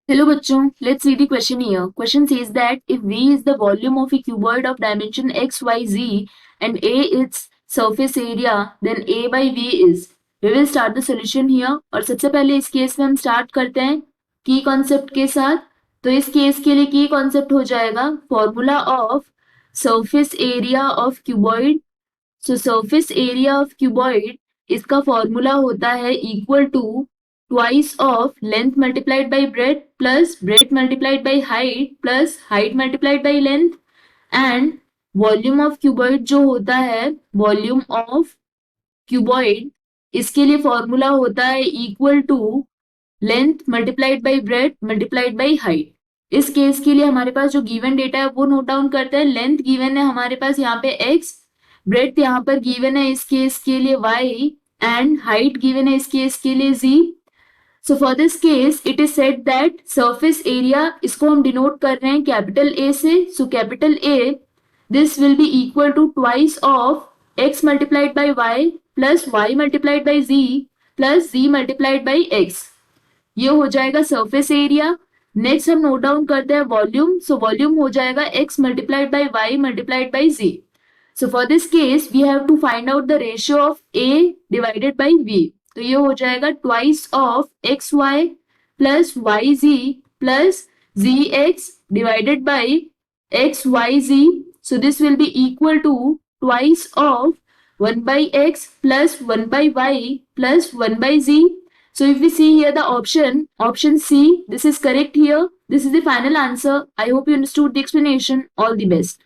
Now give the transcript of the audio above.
Hello bachcho, let's see the question here. Question says that if V is the volume of a cuboid of dimension x, y, z and A its surface area, then A by V is. We will start the solution here. और सबसे पहले इस case में हम start करते हैं की concept के साथ. तो इस केस के लिए की कॉन्सेप्ट हो जाएगा formula of surface area of cuboid. So surface area of cuboid इसका फॉर्मूला होता है equal to twice of length multiplied by breadth plus breadth multiplied by height plus height multiplied by length and volume of cuboid जो होता है volume of cuboid इसके लिए formula होता है equal to length multiplied by breadth multiplied by height. इस case के लिए हमारे पास जो गिवन डेटा है वो नोट डाउन करते हैं. लेंथ गिवन है हमारे पास यहाँ पे x, ब्रेथ यहाँ पर गिवन है इस केस के लिए y एंड हाइट गिवन है इस केस के लिए z. So for this case, it is said that surface area इसको हम denote कर रहे हैं capital A से. So capital A, this will be equal to twice of x multiplied by y plus y multiplied by z plus z multiplied by x. ये हो जाएगा surface area. Next हम नोट डाउन करते हैं volume. So volume हो जाएगा x multiplied by y multiplied by z. So for this case, we have to find out the ratio of A divided by V. तो ये हो जाएगा twice of x y plus y z plus z x divided by x y z. So this will be equal to twice of 1 by x plus 1 by y plus 1 by z. So if we see here the option C, this is correct here. This is the final answer. I hope you understood the explanation. All the best.